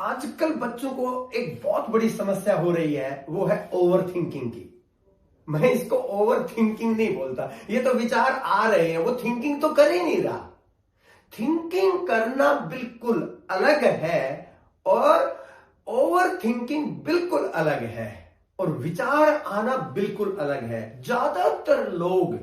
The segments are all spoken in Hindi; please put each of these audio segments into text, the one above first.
आजकल बच्चों को एक बहुत बड़ी समस्या हो रही है, वो है ओवर थिंकिंग की। मैं इसको ओवर थिंकिंग नहीं बोलता, ये तो विचार आ रहे हैं, वो थिंकिंग तो कर ही नहीं रहा। थिंकिंग करना बिल्कुल अलग है और ओवर थिंकिंग बिल्कुल अलग है और विचार आना बिल्कुल अलग है। ज्यादातर लोग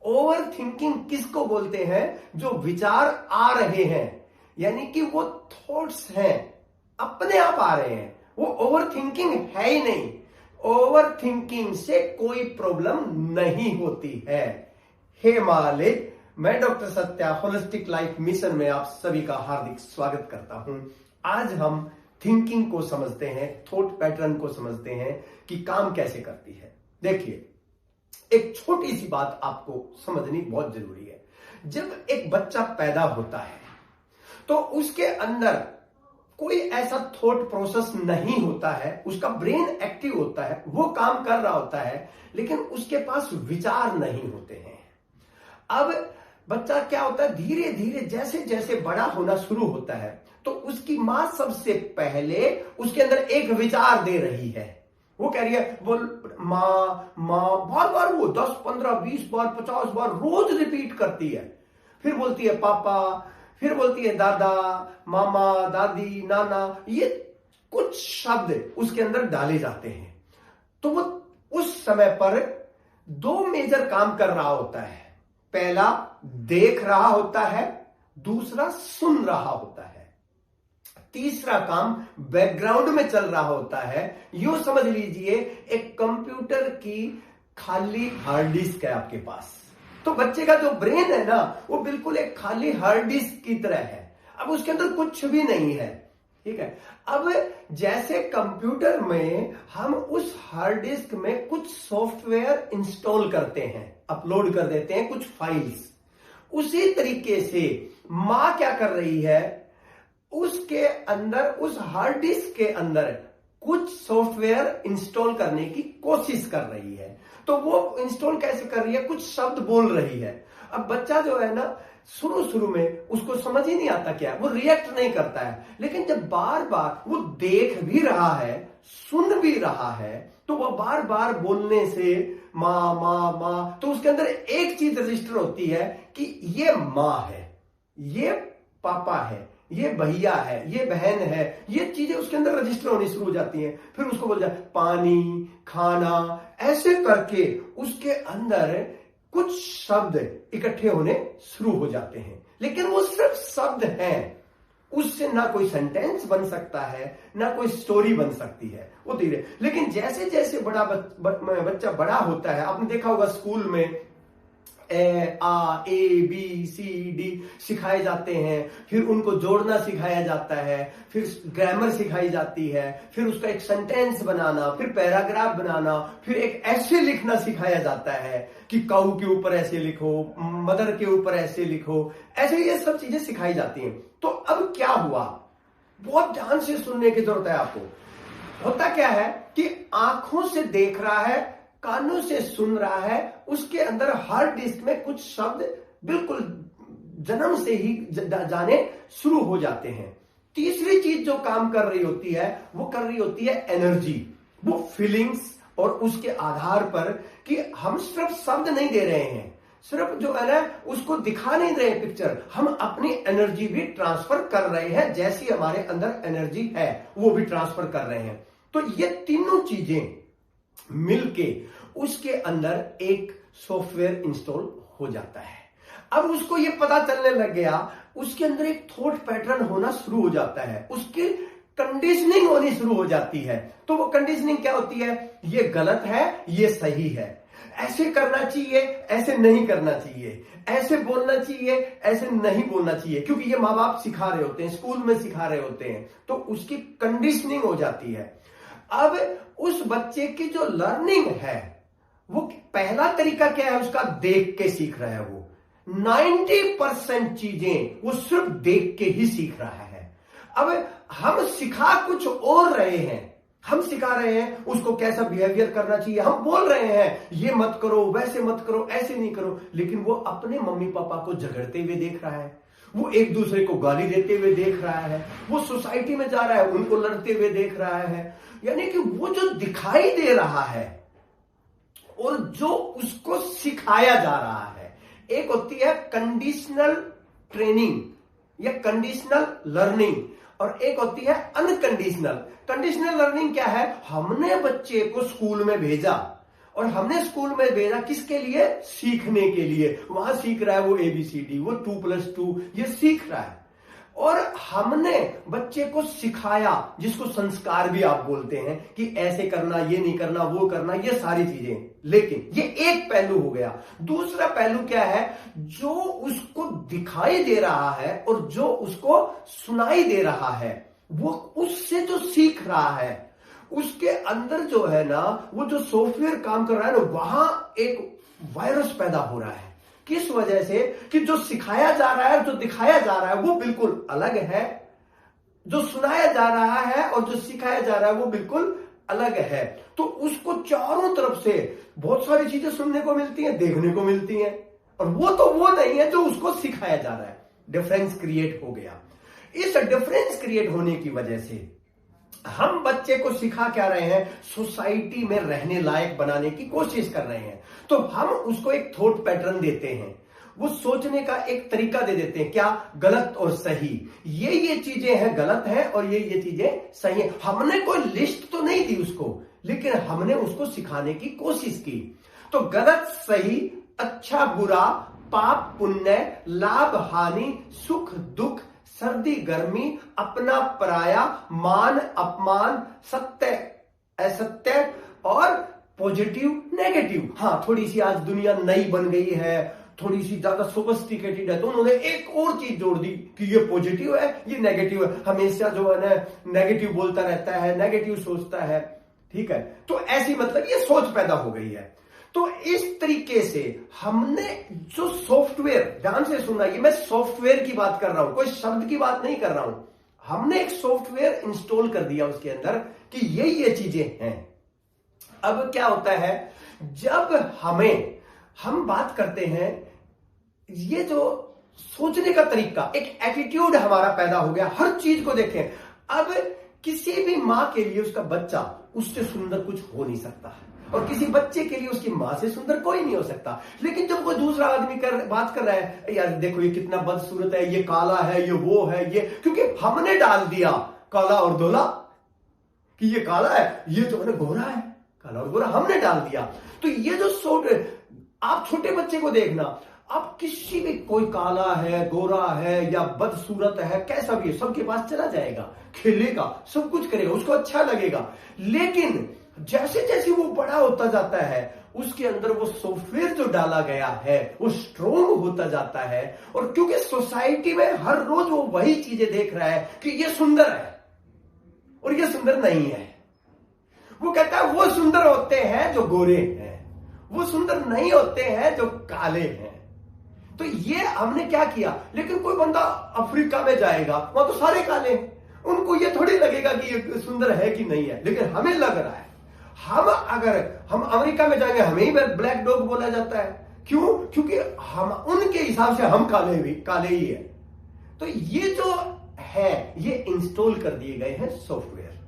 ओवर थिंकिंग किसको बोलते हैं? जो विचार आ रहे हैं, यानी कि वो थॉट्स हैं, अपने आप आ रहे हैं, वो ओवर थिंकिंग है ही नहीं। ओवर थिंकिंग से कोई प्रॉब्लम नहीं होती है। हे मालिक, मैं doctor Satya holistic life mission में आप सभी का हार्दिक स्वागत करता हूं। आज हम थिंकिंग को समझते हैं, थॉट पैटर्न को समझते हैं कि काम कैसे करती है। देखिए, एक छोटी सी बात आपको समझनी बहुत जरूरी है। जब एक बच्चा पैदा होता है तो उसके अंदर कोई ऐसा थॉट प्रोसेस नहीं होता है, उसका ब्रेन एक्टिव होता है, वो काम कर रहा होता है, लेकिन उसके पास विचार नहीं होते हैं। अब बच्चा क्या होता है, धीरे धीरे जैसे जैसे बड़ा होना शुरू होता है तो उसकी मां सबसे पहले उसके अंदर एक विचार दे रही है। वो कह रही है, बोल माँ माँ, बार बार वो 10, 15, 20 बार, 50 बार रोज रिपीट करती है। फिर बोलती है पापा, फिर बोलती है दादा, मामा, दादी, नाना। ये कुछ शब्द उसके अंदर डाले जाते हैं। तो वो उस समय पर दो मेजर काम कर रहा होता है। पहला देख रहा होता है, दूसरा सुन रहा होता है, तीसरा काम बैकग्राउंड में चल रहा होता है। यूं समझ लीजिए, एक कंप्यूटर की खाली हार्ड डिस्क है आपके पास। तो बच्चे का जो ब्रेन है ना, वो बिल्कुल एक खाली हार्ड डिस्क की तरह है। अब उसके अंदर कुछ भी नहीं है, ठीक है। अब जैसे कंप्यूटर में हम उस हार्ड डिस्क में कुछ सॉफ्टवेयर इंस्टॉल करते हैं, अपलोड कर देते हैं कुछ फाइल्स, उसी तरीके से मां क्या कर रही है, उसके अंदर, उस हार्ड डिस्क के अंदर कुछ सॉफ्टवेयर इंस्टॉल करने की कोशिश कर रही है। तो वो इंस्टॉल कैसे कर रही है? कुछ शब्द बोल रही है। अब बच्चा जो है ना, शुरू में उसको समझ ही नहीं आता क्या है, वो रिएक्ट नहीं करता है। लेकिन जब बार बार वो देख भी रहा है, सुन भी रहा है, तो वह बार बार बोलने से माँ माँ माँ, तो उसके अंदर एक चीज रजिस्टर होती है कि ये माँ है, ये पापा है, ये भैया है, ये बहन है। ये चीजें उसके अंदर रजिस्टर होनी शुरू हो जाती हैं। फिर उसको बोल जाए पानी, खाना, ऐसे करके उसके अंदर कुछ शब्द इकट्ठे होने शुरू हो जाते हैं। लेकिन वो सिर्फ शब्द हैं, उससे ना कोई सेंटेंस बन सकता है, ना कोई स्टोरी बन सकती है। वो धीरे, लेकिन जैसे जैसे बच्चा बड़ा होता है, आपने देखा होगा स्कूल में ए बी सी डी सिखाए जाते हैं, फिर उनको जोड़ना सिखाया जाता है, फिर ग्रामर सिखाई जाती है, फिर उसका एक सेंटेंस बनाना, फिर पैराग्राफ बनाना, फिर एक ऐसे लिखना सिखाया जाता है कि काऊ के ऊपर ऐसे लिखो, मदर के ऊपर ऐसे लिखो, ऐसे ये सब चीजें सिखाई जाती हैं। तो अब क्या हुआ, बहुत ध्यान से सुनने की जरूरत है आपको। होता क्या है कि आंखों से देख रहा है, कानों से सुन रहा है, उसके अंदर हार्ड डिस्क में कुछ शब्द बिल्कुल जन्म से ही जाने शुरू हो जाते हैं। तीसरी चीज जो काम कर रही होती है, वो कर रही होती है एनर्जी, वो फीलिंग्स। और उसके आधार पर कि हम सिर्फ शब्द नहीं दे रहे हैं, सिर्फ जो है ना उसको दिखा नहीं रहे पिक्चर, हम अपनी एनर्जी भी ट्रांसफर कर रहे हैं। जैसी हमारे अंदर एनर्जी है वो भी ट्रांसफर कर रहे हैं। तो ये तीनों चीजें मिलके उसके अंदर एक सॉफ्टवेयर इंस्टॉल हो जाता है। अब उसको ये पता चलने लग गया, उसके अंदर एक थॉट पैटर्न होना शुरू हो जाता है, उसकी कंडीशनिंग होनी शुरू हो जाती है। तो वो कंडीशनिंग क्या होती है? ये गलत है, ये सही है, ऐसे करना चाहिए, ऐसे नहीं करना चाहिए, ऐसे बोलना चाहिए, ऐसे नहीं बोलना चाहिए, क्योंकि ये माँ बाप सिखा रहे होते हैं, स्कूल में सिखा रहे होते हैं। तो उसकी कंडीशनिंग हो जाती है। अब उस बच्चे की जो लर्निंग है, वो पहला तरीका क्या है उसका? देख के सीख रहा है। वो 90% चीजें वो सिर्फ देख के ही सीख रहा है। अब हम सिखा कुछ और रहे हैं, हम सिखा रहे हैं उसको कैसा बिहेवियर करना चाहिए, हम बोल रहे हैं ये मत करो, वैसे मत करो, ऐसे नहीं करो, लेकिन वो अपने मम्मी पापा को झगड़ते हुए देख रहा है, वो एक दूसरे को गाली देते हुए देख रहा है, वो सोसाइटी में जा रहा है उनको लड़ते हुए देख रहा है। यानी कि वो जो दिखाई दे रहा है और जो उसको सिखाया जा रहा है, एक होती है कंडीशनल ट्रेनिंग या कंडीशनल लर्निंग, और एक होती है अनकंडीशनल। कंडीशनल लर्निंग क्या है? हमने बच्चे को स्कूल में भेजा, और हमने स्कूल में भेजा किसके लिए? सीखने के लिए। वहां सीख रहा है वो ABCD, वो 2+2 ये सीख रहा है, और हमने बच्चे को सिखाया, जिसको संस्कार भी आप बोलते हैं कि ऐसे करना, ये नहीं करना, वो करना, ये सारी चीजें। लेकिन ये एक पहलू हो गया। दूसरा पहलू क्या है? जो उसको दिखाई दे रहा है और जो उसको सुनाई दे रहा है, वो उससे जो सीख रहा है, उसके अंदर जो है ना, वो जो सॉफ्टवेयर काम कर रहा है ना, वहां एक वायरस पैदा हो रहा है। किस वजह से? कि जो सिखाया जा रहा है, जो दिखाया जा रहा है वो बिल्कुल अलग है, जो सुनाया जा रहा है और जो सिखाया जा रहा है वो बिल्कुल अलग है। तो उसको चारों तरफ से बहुत सारी चीजें सुनने को मिलती हैं, देखने को मिलती हैं, और वो तो वो नहीं है जो उसको सिखाया जा रहा है। डिफरेंस क्रिएट हो गया। इस डिफरेंस क्रिएट होने की वजह से हम बच्चे को सिखा क्या रहे हैं? सोसाइटी में रहने लायक बनाने की कोशिश कर रहे हैं। तो हम उसको एक थॉट पैटर्न देते हैं, वो सोचने का एक तरीका दे देते हैं, क्या? गलत और सही। ये चीजें हैं गलत है और ये चीजें सही है। हमने कोई लिस्ट तो नहीं दी उसको, लेकिन हमने उसको सिखाने की कोशिश की। तो गलत सही, अच्छा बुरा, पाप पुण्य, लाभ हानि, सुख दुख, सर्दी गर्मी, अपना पराया, मान अपमान, सत्य असत्य, और पॉजिटिव नेगेटिव। हाँ, थोड़ी सी आज दुनिया नई बन गई है, थोड़ी सी ज्यादा सोफिस्टिकेटेड है, तो उन्होंने एक और चीज जोड़ दी कि ये पॉजिटिव है, ये नेगेटिव है। हमेशा जो है ना नेगेटिव बोलता रहता है, नेगेटिव सोचता है। ठीक है, तो ऐसी मतलब ये सोच पैदा हो गई है। तो इस तरीके से हमने जो सॉफ्टवेयर, ध्यान से सुनना, ये मैं सॉफ्टवेयर की बात कर रहा हूं, कोई शब्द की बात नहीं कर रहा हूं। हमने एक सॉफ्टवेयर इंस्टॉल कर दिया उसके अंदर कि ये चीजें हैं। अब क्या होता है, जब हम बात करते हैं, ये जो सोचने का तरीका, एक एटीट्यूड हमारा पैदा हो गया। हर चीज को देखें। अब किसी भी मां के लिए उसका बच्चा उससे सुंदर कुछ हो नहीं सकता है, और किसी बच्चे के लिए उसकी मां से सुंदर कोई नहीं हो सकता। लेकिन जब कोई दूसरा आदमी बात कर रहा है, यार देखो ये कितना बदसूरत है, ये काला है, ये वो है, ये, क्योंकि हमने डाल दिया काला और धोला कि ये काला है, ये जो है गोरा है। काला और गोरा हमने डाल दिया। तो ये जो आप छोटे बच्चे को देखना, आप किसी भी, कोई काला है, गोरा है या बदसूरत है, कैसा भी है, सबके पास चला जाएगा, खेलेगा, सब कुछ करेगा, उसको अच्छा लगेगा। लेकिन जैसे जैसे वो बड़ा होता जाता है, उसके अंदर वो सॉफ्टवेयर जो डाला गया है वो स्ट्रोंग होता जाता है। और क्योंकि सोसाइटी में हर रोज वो वही चीजें देख रहा है कि ये सुंदर है और ये सुंदर नहीं है, वो कहता है वो सुंदर होते हैं जो गोरे हैं, वो सुंदर नहीं होते हैं जो काले हैं। तो ये हमने क्या किया। लेकिन कोई बंदा अफ्रीका में जाएगा, वहां तो सारे काले, उनको ये थोड़ी लगेगा कि ये सुंदर है कि नहीं है, लेकिन हमें लग रहा है। अगर हम अमेरिका में जाएंगे, हमें ही ब्लैक डॉग बोला जाता है। क्यों? क्योंकि हम उनके हिसाब से हम काले ही है। तो ये जो है, ये इंस्टॉल कर दिए गए हैं सॉफ्टवेयर।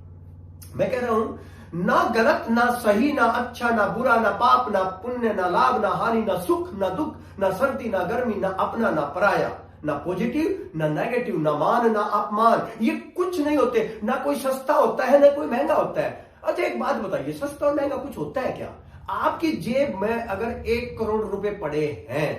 मैं कह रहा हूं, ना गलत, ना सही, ना अच्छा, ना बुरा, ना पाप, ना पुण्य, ना लाभ, ना हानि, ना सुख, ना दुख, ना सर्दी, ना गर्मी, ना अपना, ना पराया, ना पॉजिटिव, ना नेगेटिव, ना मान, ना अपमान, ये कुछ नहीं होते। ना कोई सस्ता होता है, ना कोई महंगा होता है। अच्छा एक बात बताइए, सस्ता और महंगा कुछ होता है क्या? आपकी जेब में अगर 1 करोड़ रुपए पड़े हैं,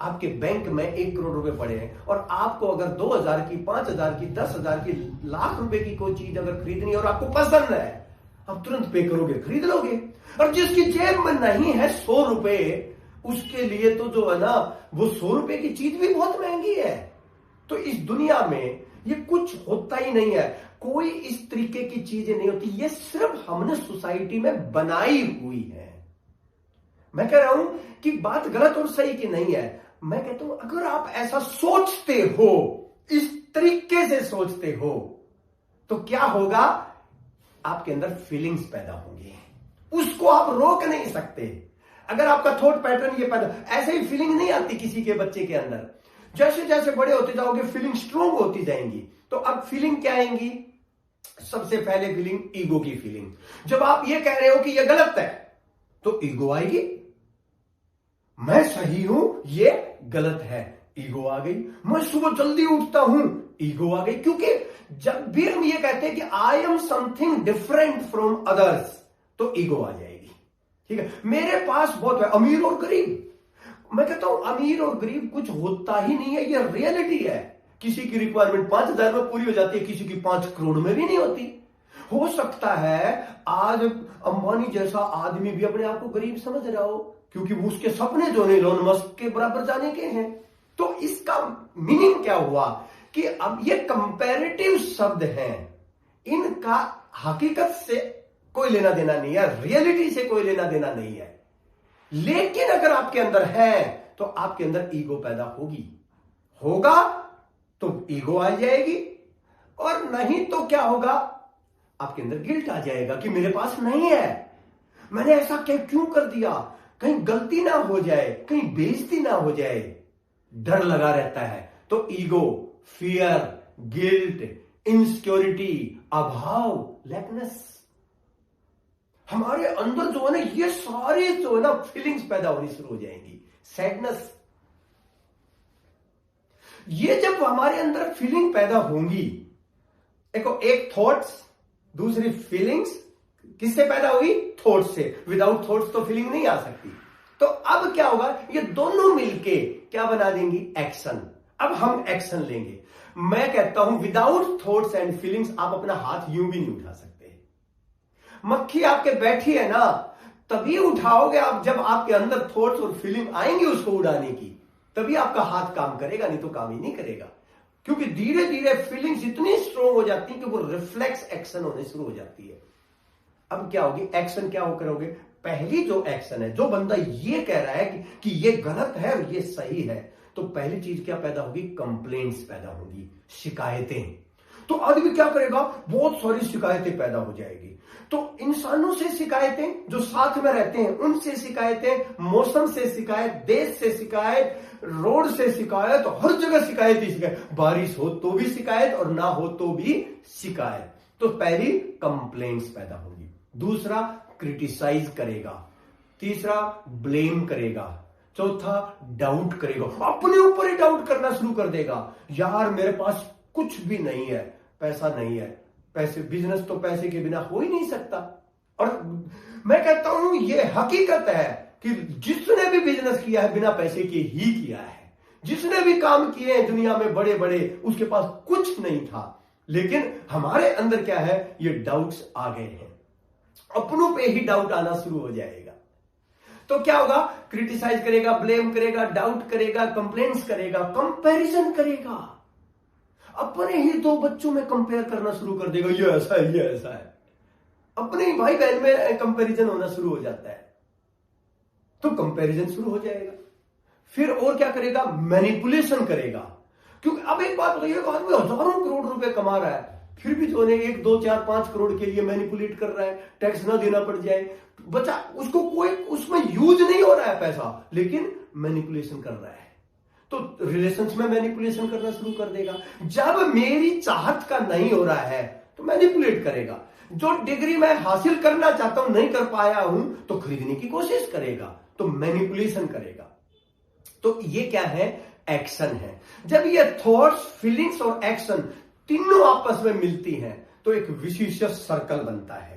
आपके बैंक में 1 करोड़ रुपए पड़े हैं, और आपको अगर 2,000 की, 5,000 की, 10,000 की, लाख रुपए की कोई चीज अगर खरीदनी है और आपको पसंद है, आप तुरंत पे करोगे, खरीद लोगे। और जिसकी जेब में नहीं है 100 रुपए, उसके लिए तो जो है ना, वो 100 रुपए की चीज भी बहुत महंगी है। तो इस दुनिया में ये कुछ होता ही नहीं है, कोई इस तरीके की चीजें नहीं होती। ये सिर्फ हमने सोसाइटी में बनाई हुई है। मैं कह रहा हूं कि बात गलत और सही की नहीं है। मैं कहता हूं, अगर आप ऐसा सोचते हो, इस तरीके से सोचते हो, तो क्या होगा? आपके अंदर फीलिंग्स पैदा होंगी, उसको आप रोक नहीं सकते। अगर आपका थॉट पैटर्न ये पैदा, ऐसे ही फीलिंग नहीं आती किसी के बच्चे के अंदर। जैसे जैसे बड़े होते जाओगे फीलिंग स्ट्रोंग होती जाएंगी। तो अब फीलिंग क्या आएंगी? सबसे पहले फीलिंग ईगो की फीलिंग। जब आप ये कह रहे हो कि ये गलत है तो ईगो आएगी, मैं सही हूं ये गलत है, ईगो आ गई। मैं सुबह जल्दी उठता हूं, ईगो आ गई। क्योंकि जब भी हम ये कहते हैं कि I am something different from others तो ईगो आ जाएगी। ठीक है, मेरे पास बहुत है, अमीर और गरीब, मैं कहता हूं अमीर और गरीब कुछ होता ही नहीं है, ये रियलिटी है। किसी की रिक्वायरमेंट 5,000 में पूरी हो जाती है, किसी की 5 करोड़ में भी नहीं होती। हो सकता है आज अंबानी जैसा आदमी भी अपने आप को गरीब समझ रहा हो, क्योंकि उसके सपने जो है इलॉन मस्क के बराबर जाने के हैं। तो इसका मीनिंग क्या हुआ कि अब ये कंपैरेटिव शब्द हैं, इनका हकीकत से कोई लेना देना नहीं है, रियलिटी से कोई लेना देना नहीं है। लेकिन अगर आपके अंदर है तो आपके अंदर ईगो पैदा होगा तो ईगो आ जाएगी, और नहीं तो क्या होगा? आपके अंदर गिल्ट आ जाएगा कि मेरे पास नहीं है, मैंने ऐसा क्यों कर दिया, कहीं गलती ना हो जाए, कहीं बेइज्जती ना हो जाए, डर लगा रहता है। तो ईगो, फियर, गिल्ट, इनसिक्योरिटी, अभाव, लैकनेस, हमारे अंदर जो है ना ये सारे जो है ना फीलिंग्स पैदा होनी शुरू हो जाएंगी। सैडनेस, ये जब हमारे अंदर फीलिंग पैदा होंगी, देखो एक थॉट्स, दूसरी फीलिंग्स, किससे पैदा हुई? थॉट्स से। विदाउट थॉट्स तो फीलिंग नहीं आ सकती। तो अब क्या होगा? ये दोनों मिलके क्या बना देंगी? एक्शन। अब हम एक्शन लेंगे। मैं कहता हूं विदाउट थॉट्स एंड फीलिंग्स आप अपना हाथ यूं भी नहीं उठा सकते। मक्खी आपके बैठी है ना, तभी उठाओगे आप जब आपके अंदर थॉट्स और फीलिंग आएंगी उसको उड़ाने की, तभी आपका हाथ काम करेगा, नहीं तो काम ही नहीं करेगा। क्योंकि धीरे धीरे फीलिंग्स इतनी स्ट्रोंग हो जाती है कि वो रिफ्लेक्स एक्शन होने शुरू हो जाती है। अब क्या होगी? एक्शन क्या हो करोगे? पहली जो एक्शन है, जो बंदा ये कह रहा है कि ये गलत है और ये सही है, तो पहली चीज क्या पैदा होगी? कंप्लेंट्स पैदा होगी, शिकायतें। तो आदमी क्या करेगा? बहुत सारी शिकायतें पैदा हो जाएगी। तो इंसानों से शिकायतें, जो साथ में रहते हैं उनसे शिकायतें, मौसम से शिकायत, देश से शिकायत, रोड से शिकायत, हर जगह शिकायत ही शिकायत। बारिश हो तो भी शिकायत और ना हो तो भी शिकायत। तो पहली कंप्लेंट्स पैदा होगी। दूसरा क्रिटिसाइज करेगा, तीसरा ब्लेम करेगा, चौथा डाउट करेगा, अपने ऊपर ही डाउट करना शुरू कर देगा। यार मेरे पास कुछ भी नहीं है, पैसा नहीं है, पैसे, बिजनेस तो पैसे के बिना हो ही नहीं सकता। और मैं कहता हूं ये हकीकत है कि जिसने भी बिजनेस किया है बिना पैसे के ही किया है। जिसने भी काम किए हैं दुनिया में बड़े बड़े, उसके पास कुछ नहीं था। लेकिन हमारे अंदर क्या है? ये डाउट्स आ गए हैं, अपनों पे ही डाउट आना शुरू हो जाएगा। तो क्या होगा? क्रिटिसाइज करेगा, ब्लेम करेगा, डाउट करेगा, कंप्लेंट्स करेगा, कंपैरिजन करेगा, अपने ही दो बच्चों में कंपेयर करना शुरू कर देगा, ये ऐसा है, ये ऐसा है। अपने ही भाई बहन में कंपैरिजन होना शुरू हो जाता है, तो कंपैरिजन शुरू हो जाएगा। फिर और क्या करेगा? मैनिपुलेशन करेगा। क्योंकि अब एक बात बताइए, आदमी हजारों करोड़ रुपए कमा रहा है, फिर भी जो है 1, 2, 4, 5 करोड़ के लिए मैनिपुलेट कर रहा है, टैक्स ना देना पड़ जाए, बचा उसको कोई उसमें यूज नहीं हो रहा है पैसा, लेकिन मैनिपुलेशन कर रहा है। तो रिलेशंस में मैनिपुलेशन करना शुरू कर देगा। जब मेरी चाहत का नहीं हो रहा है तो मैनिपुलेट करेगा। जो डिग्री मैं हासिल करना चाहता हूं नहीं कर पाया हूं तो खरीदने की कोशिश करेगा, तो मैनिपुलेशन करेगा। तो ये क्या है? एक्शन है। जब ये थॉट्स, फीलिंग्स और एक्शन तीनों आपस में मिलती हैं तो एक विशेष सर्कल बनता है।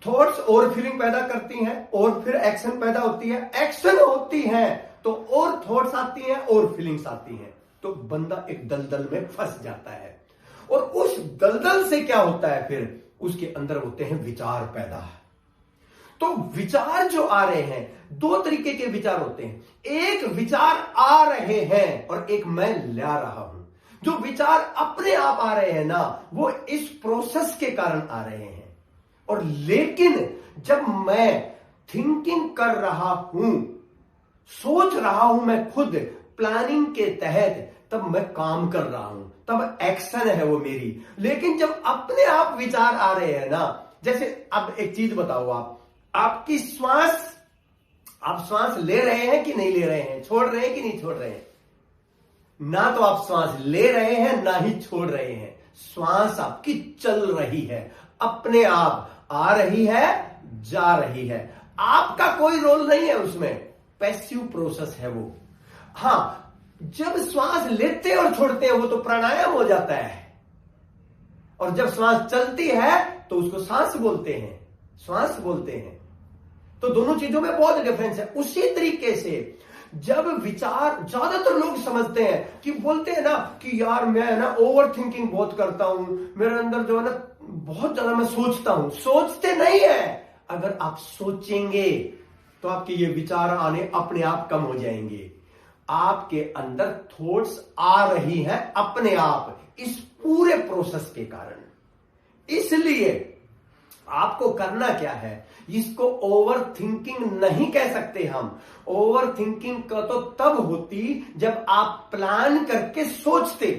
थॉट्स और फीलिंग पैदा करती हैं और फिर एक्शन पैदा होती है, एक्शन होती है तो और थॉट्स आती हैं और फीलिंग्स आती हैं, तो बंदा एक दलदल में फंस जाता है। और उस दलदल से क्या होता है? फिर उसके अंदर होते हैं विचार पैदा। तो विचार जो आ रहे हैं, दो तरीके के विचार होते हैं। एक विचार आ रहे हैं और एक मैं ला रहा हूं। जो विचार अपने आप आ रहे हैं ना, वो इस प्रोसेस के कारण आ रहे हैं। और लेकिन जब मैं थिंकिंग कर रहा हूं, सोच रहा हूं, मैं खुद प्लानिंग के तहत, तब मैं काम कर रहा हूं, तब एक्शन है वो मेरी। लेकिन जब अपने आप विचार आ रहे हैं ना, जैसे अब एक चीज बताओ, आपकी श्वास, आप श्वास ले रहे हैं कि नहीं ले रहे हैं, छोड़ रहे हैं कि नहीं छोड़ रहे हैं? ना तो आप श्वास ले रहे हैं ना ही छोड़ रहे हैं, श्वास आपकी चल रही है, अपने आप आ रही है, जा रही है, आपका कोई रोल नहीं है उसमें, पैसिव प्रोसेस है वो। हां, जब श्वास लेते और छोड़ते हैं वो तो प्राणायाम हो जाता है, और जब श्वास चलती है तो उसको सांस बोलते हैं, श्वास बोलते हैं। तो दोनों चीजों में बहुत डिफरेंस है। उसी तरीके से जब विचार, ज्यादातर लोग समझते हैं कि बोलते हैं ना कि यार मैं ना ओवर थिंकिंग बहुत करता हूं, मेरे अंदर जो है ना बहुत ज्यादा मैं सोचता हूं। सोचते नहीं है, अगर आप सोचेंगे तो आपके ये विचार आने अपने आप कम हो जाएंगे। आपके अंदर थॉट्स आ रही हैं अपने आप, इस पूरे प्रोसेस के कारण। इसलिए आपको करना क्या है, इसको ओवर थिंकिंग नहीं कह सकते हम। ओवर थिंकिंग का तो तब होती जब आप प्लान करके सोचते,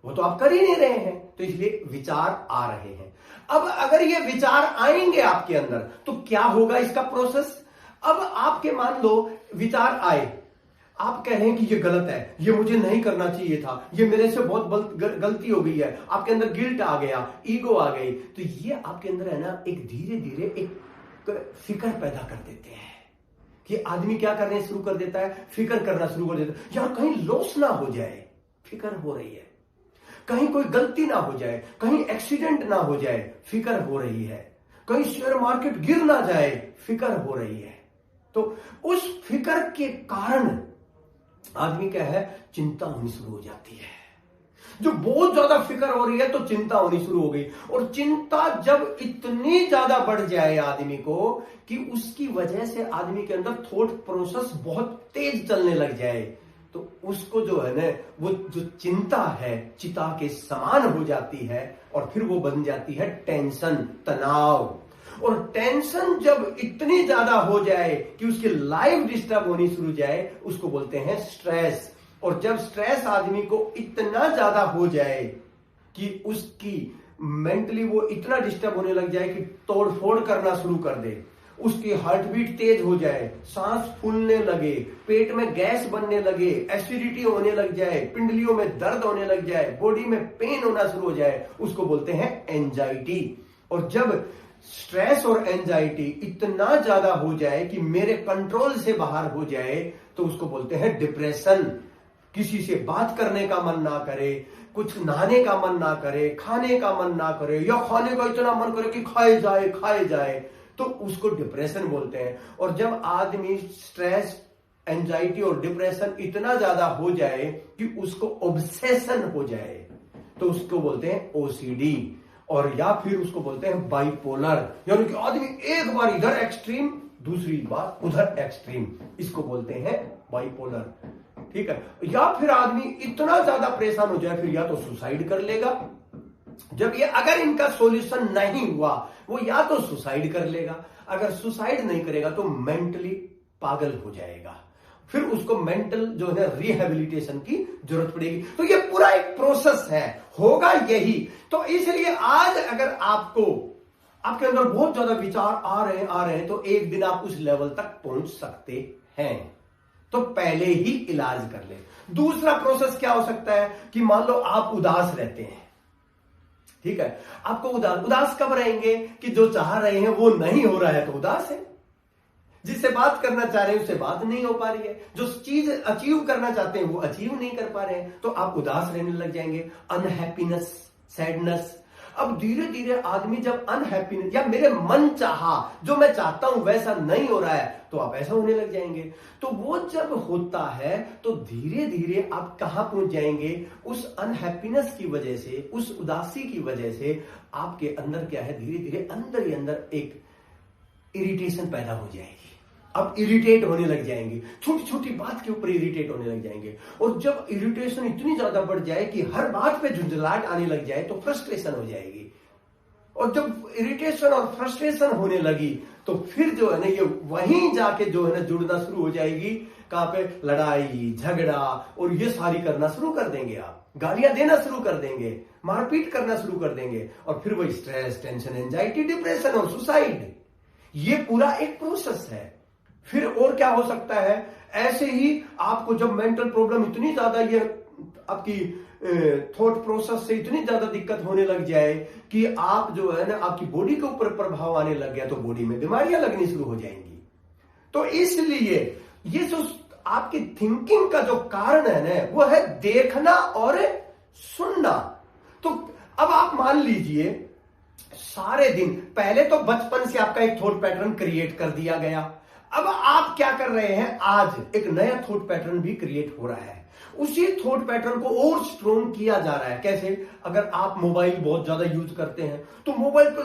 वो तो आप कर ही नहीं रहे हैं, तो इसलिए विचार आ रहे हैं। अब अगर ये विचार आएंगे आपके अंदर तो क्या होगा इसका प्रोसेस। अब आपके मान लो विचार आए, आप कह रहे हैं कि ये गलत है, ये मुझे नहीं करना चाहिए था, ये मेरे से बहुत गलती हो गई है, आपके अंदर गिल्ट आ गया, ईगो आ गई, तो ये आपके अंदर है ना एक धीरे धीरे एक फिक्र पैदा कर देते हैं कि आदमी क्या करने शुरू कर देता है, फिक्र करना शुरू कर देता है। यार कहीं लॉस ना हो जाए, फिक्र हो रही है, कहीं कोई गलती ना हो जाए, कहीं एक्सीडेंट ना हो जाए, फिक्र हो रही है, कहीं शेयर मार्केट गिर ना जाए, फिक्र हो रही है। तो उस फिक्र के कारण आदमी क्या है, चिंता होनी शुरू हो जाती है। जो बहुत ज्यादा फिक्र हो रही है तो चिंता होनी शुरू हो गई, और चिंता जब इतनी ज्यादा बढ़ जाए आदमी को कि उसकी वजह से आदमी के अंदर थॉट प्रोसेस बहुत तेज चलने लग जाए, तो उसको जो है ना वो जो चिंता है चिता के समान हो जाती है, और फिर वो बन जाती है टेंशन, तनाव। और टेंशन जब इतनी ज्यादा हो जाए कि उसकी लाइफ डिस्टर्ब होनी शुरू जाए, उसको बोलते हैं स्ट्रेस। और जब स्ट्रेस आदमी को इतना ज्यादा हो जाए कि उसकी मेंटली वो इतना डिस्टर्ब होने लग जाए कि तोड़फोड़ करना शुरू कर दे, उसकी हार्ट बीट तेज हो जाए, सांस फूलने लगे, पेट में गैस बनने लगे, एसिडिटी होने लग जाए, पिंडलियों में दर्द होने लग जाए, बॉडी में पेन होना शुरू हो जाए, उसको बोलते हैं एंजाइटी। और जब स्ट्रेस और एंजाइटी इतना ज्यादा हो जाए कि मेरे कंट्रोल से बाहर हो जाए, तो उसको बोलते हैं डिप्रेशन। किसी से बात करने का मन ना करे, कुछ नहाने का मन ना करे, खाने का मन ना करे, या खाने का इतना मन करे कि खाए जाए, तो उसको डिप्रेशन बोलते हैं। और जब आदमी स्ट्रेस, एंजाइटी और डिप्रेशन इतना ज्यादा हो जाए कि उसको ऑब्सेशन हो जाए, तो उसको बोलते हैं ओसीडी। और या फिर उसको बोलते हैं बाइपोलर, यानी कि आदमी एक बार इधर एक्सट्रीम, दूसरी बार उधर एक्सट्रीम, इसको बोलते हैं बाइपोलर। ठीक है। या फिर आदमी इतना ज्यादा परेशान हो जाए, फिर या तो सुसाइड कर लेगा। जब ये अगर इनका सॉल्यूशन नहीं हुआ, वो या तो सुसाइड कर लेगा, अगर सुसाइड नहीं करेगा तो मेंटली पागल हो जाएगा, फिर उसको मेंटल जो है रिहेबिलिटेशन की जरूरत पड़ेगी। तो ये पूरा एक प्रोसेस है, होगा यही। तो इसलिए आज अगर आपको, आपके अंदर बहुत ज्यादा विचार आ रहे हैं तो एक दिन आप उस लेवल तक पहुंच सकते हैं, तो पहले ही इलाज कर ले। दूसरा प्रोसेस क्या हो सकता है कि मान लो आप उदास रहते हैं, ठीक है, आपको उदास कब रहेंगे कि जो चाह रहे हैं वो नहीं हो रहा है तो उदास है, जिससे बात करना चाह रहे हैं उससे बात नहीं हो पा रही है, जो चीज अचीव करना चाहते हैं वो अचीव नहीं कर पा रहे हैं, तो आप उदास रहने लग जाएंगे, अनहैप्पीनेस, सैडनेस। अब धीरे धीरे आदमी जब अनहैप्पीनेस या मेरे मन चाहा जो मैं चाहता हूं वैसा नहीं हो रहा है, तो आप ऐसा होने लग जाएंगे। तो वो जब होता है तो धीरे धीरे आप कहां पहुंच जाएंगे, उस अनहैप्पीनेस की वजह से, उस उदासी की वजह से आपके अंदर क्या है, धीरे धीरे अंदर ही अंदर एक इरिटेशन पैदा हो जाएगी। अब इरिटेट होने लग जाएंगे, छोटी छोटी बात के ऊपर इरिटेट होने लग जाएंगे, और जब इरिटेशन इतनी ज्यादा बढ़ जाए कि हर बात पे झुंझलाहट आने लग जाए तो फ्रस्ट्रेशन हो जाएगी। और जब इरिटेशन और फ्रस्ट्रेशन होने लगी तो फिर जो है ना ये वहीं जाके जो है ना जुड़ना शुरू हो जाएगी, कहां पे, लड़ाई झगड़ा, और ये सारी करना शुरू कर देंगे, आप गालियां देना शुरू कर देंगे, मारपीट करना शुरू कर देंगे, और फिर वही स्ट्रेस, टेंशन, एंजाइटी, डिप्रेशन और सुसाइड। ये पूरा एक प्रोसेस है। फिर और क्या हो सकता है, ऐसे ही आपको जब मेंटल प्रॉब्लम इतनी ज्यादा, ये आपकी थॉट प्रोसेस से इतनी ज्यादा दिक्कत होने लग जाए कि आप जो है ना, आपकी बॉडी के ऊपर प्रभाव आने लग गया, तो बॉडी में बीमारियां लगनी शुरू हो जाएंगी। तो इसलिए ये जो आपकी थिंकिंग का जो कारण है ना, वो है देखना और सुनना। तो अब आप मान लीजिए सारे दिन, पहले तो बचपन से आपका एक थॉट पैटर्न क्रिएट कर दिया गया, अब आप क्या कर रहे हैं, आज एक नया थॉट पैटर्न भी क्रिएट हो रहा है, उसी थॉट पैटर्न को और स्ट्रॉन्ग किया जा रहा है। कैसे? अगर आप मोबाइल बहुत ज्यादा यूज करते हैं तो मोबाइल पर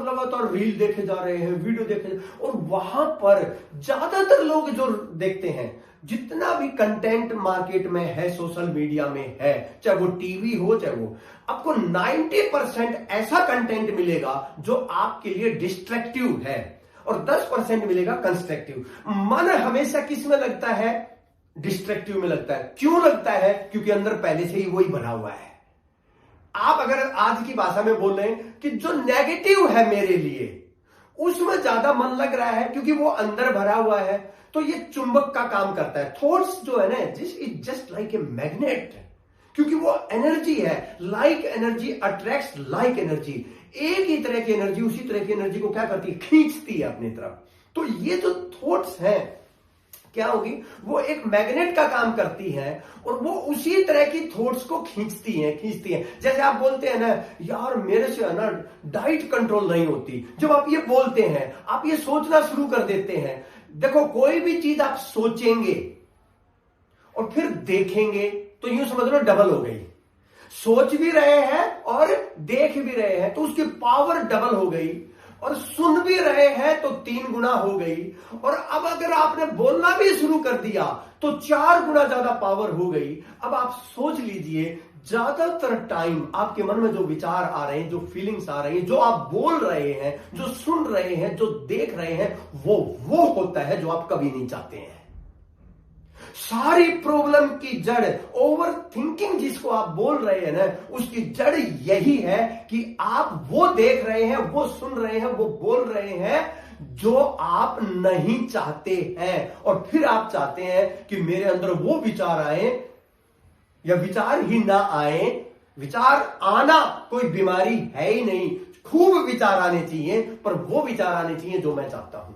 लगातार रील देखे जा रहे हैं, वीडियो देखे, और वहां पर ज्यादातर लोग जो देखते हैं, जितना भी कंटेंट मार्केट में है, सोशल मीडिया में है, चाहे वो टीवी हो, चाहे वो, आपको 90% ऐसा कंटेंट मिलेगा जो आपके लिए डिस्ट्रक्टिव है और 10% मिलेगा कंस्ट्रक्टिव। मन हमेशा किस में लगता है? डिस्ट्रक्टिव में लगता है। क्यों लगता है? क्योंकि अंदर पहले से ही वही भरा हुआ है। आप अगर आज की भाषा में बोल रहे हैं कि जो नेगेटिव है मेरे लिए, उसमें ज्यादा मन लग रहा है क्योंकि वो अंदर भरा हुआ है, तो ये चुंबक का काम करता है। थॉट्स जो है ना, this is just like a magnet, क्योंकि वो एनर्जी है। Like energy attracts like energy. एक ही तरह की एनर्जी उसी तरह की एनर्जी को क्या करती है? खींचती है अपनी तरफ। तो ये जो थॉट्स हैं, क्या होगी? वो एक मैग्नेट का काम करती है और वो उसी तरह की थॉट्स को खींचती हैं। जैसे आप बोलते हैं ना, यार मेरे से है ना डाइट कंट्रोल नहीं होती। जब आप ये बोलते हैं, आप ये सोचना शुरू कर देते हैं। देखो, कोई भी चीज आप सोचेंगे और फिर देखेंगे तो यूं समझ लो डबल हो गई। सोच भी रहे हैं और देख भी रहे हैं तो उसकी पावर डबल हो गई, और सुन भी रहे हैं तो 3 गुना हो गई, और अब अगर आपने बोलना भी शुरू कर दिया तो 4 गुना ज्यादा पावर हो गई। अब आप सोच लीजिए, ज्यादातर टाइम आपके मन में जो विचार आ रहे हैं, जो फीलिंग्स आ रही हैं, जो आप बोल रहे हैं, जो सुन रहे हैं, जो देख रहे हैं, वो होता है जो आप कभी नहीं चाहते हैं। सारी प्रॉब्लम की जड़, ओवर थिंकिंग जिसको आप बोल रहे हैं ना, उसकी जड़ यही है कि आप वो देख रहे हैं, वो सुन रहे हैं, वो बोल रहे हैं जो आप नहीं चाहते हैं। और फिर आप चाहते हैं कि मेरे अंदर वो विचार आए या विचार ही ना आए। विचार आना कोई बीमारी है ही नहीं, खूब विचार आने चाहिए, पर वो विचार आने चाहिए जो मैं चाहता हूं।